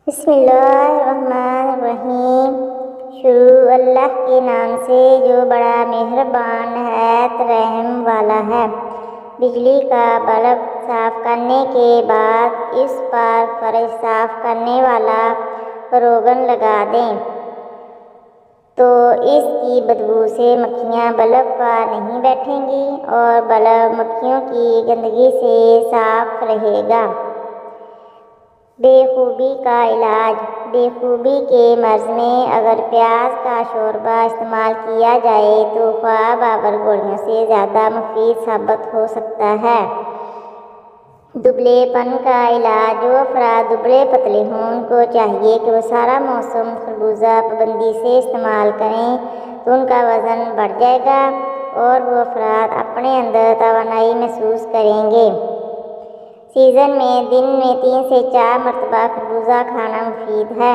बिस्मिल्लाहिर्रहमानिर्रहीम। शुरू अल्लाह के नाम से जो बड़ा मेहरबान है रहम वाला है। बिजली का बल्ब साफ़ करने के बाद इस पर फर्श साफ़ करने वाला रोगन लगा दें तो इसकी बदबू से मक्खियाँ बल्ब पर नहीं बैठेंगी और बल्ब मक्खियों की गंदगी से साफ रहेगा। बेखूबी का इलाज। बेखूबी के मर्ज़ में अगर प्याज का शोरबा इस्तेमाल किया जाए तो ख्वाब आवर गोलियों से ज़्यादा मुफीद साबित हो सकता है। दुबलेपन का इलाज। जो अफराद दुबले पतले हों उनको चाहिए कि वो सारा मौसम खरबूजा पाबंदी से इस्तेमाल करें तो उनका वज़न बढ़ जाएगा और वो अफराद अपने अंदर तवानाई महसूस करेंगे। सीज़न में दिन में 3 से 4 मरतबा खरबूजा खाना मुफीद है।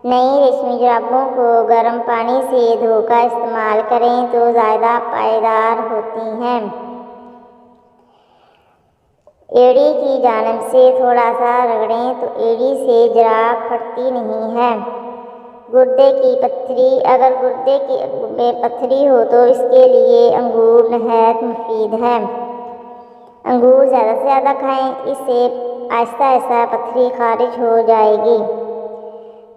नई रेशमी जुराबों को गर्म पानी से धोकर इस्तेमाल करें तो ज़्यादा पायदार होती हैं। एड़ी की जानिब से थोड़ा सा रगड़ें तो एड़ी से जुराब फटती नहीं है। गुर्दे की पत्थरी। अगर गुर्दे में पत्थरी हो तो इसके लिए अंगूर नहायत मुफीद है। अंगूर ज़्यादा से ज़्यादा खाएं, इससे आहिस्ता आहिस्ता पत्थरी खारिज हो जाएगी।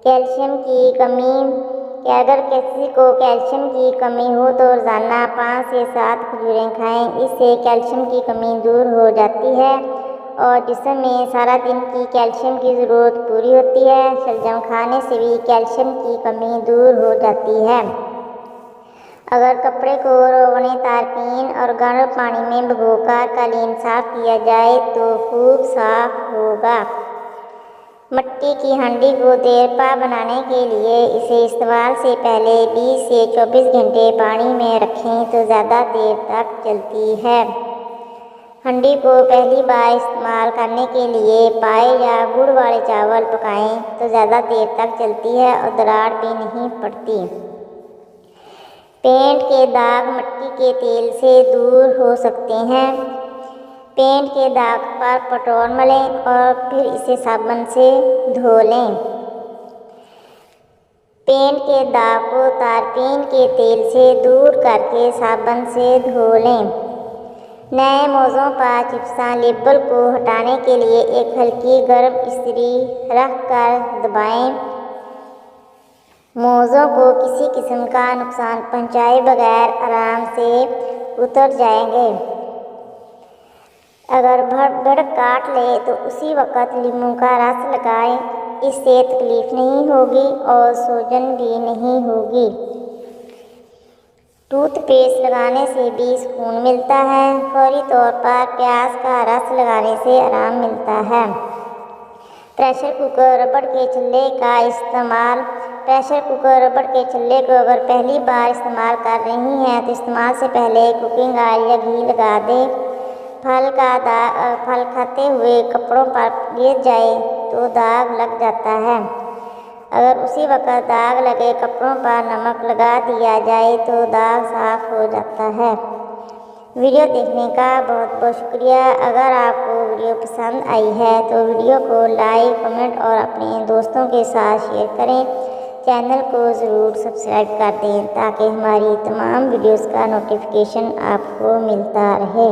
कैल्शियम की कमी। अगर किसी को कैल्शियम की कमी हो तो रोज़ाना 5 से 7 खजूरें खाएं, इससे कैल्शियम की कमी दूर हो जाती है और जिस्म में सारा दिन की कैल्शियम की ज़रूरत पूरी होती है। शलजम खाने से भी कैल्शियम की कमी दूर हो जाती है। अगर कपड़े को रोगने तारपीन और गर्म पानी में भिगोकर कालीन साफ किया जाए तो खूब साफ होगा। मिट्टी की हांडी को देरपा बनाने के लिए इसे इस्तेमाल से पहले 20 से 24 घंटे पानी में रखें तो ज़्यादा देर तक चलती है। हांडी को पहली बार इस्तेमाल करने के लिए पाए या गुड़ वाले चावल पकाएं तो ज़्यादा देर तक चलती है और दरार भी नहीं पड़ती। पेंट के दाग मिट्टी के तेल से दूर हो सकते हैं। पेंट के दाग पर पेट्रोल मलें और फिर इसे साबुन से धो लें। पेंट के दाग को तारपीन के तेल से दूर करके साबुन से धो लें। नए मोज़ों पर चिपसा लेबल को हटाने के लिए एक हल्की गर्म इस्त्री रख कर दबाएं। मोज़ों को किसी किस्म का नुकसान पहुंचाए बगैर आराम से उतर जाएंगे। अगर भड़ काट ले तो उसी वक़्त नींबू का रस लगाएं, इससे तकलीफ़ नहीं होगी और सूजन भी नहीं होगी। टूथपेस्ट लगाने से भी सुकून मिलता है। फौरी तौर पर प्याज का रस लगाने से आराम मिलता है। प्रेशर कुकर रबड़ के चूल्हे का इस्तेमाल। प्रेशर कुकर रबड़ के चूल्हे को अगर पहली बार इस्तेमाल कर रही हैं तो इस्तेमाल से पहले कुकिंग ऑयल या घी लगा दें। फल खाते हुए कपड़ों पर गिर जाए तो दाग लग जाता है। अगर उसी वक्त दाग लगे कपड़ों पर नमक लगा दिया जाए तो दाग साफ हो जाता है। वीडियो देखने का बहुत बहुत शुक्रिया। अगर आपको वीडियो पसंद आई है तो वीडियो को लाइक, कमेंट और अपने दोस्तों के साथ शेयर करें। चैनल को ज़रूर सब्सक्राइब कर दें ताकि हमारी तमाम वीडियोस का नोटिफिकेशन आपको मिलता रहे।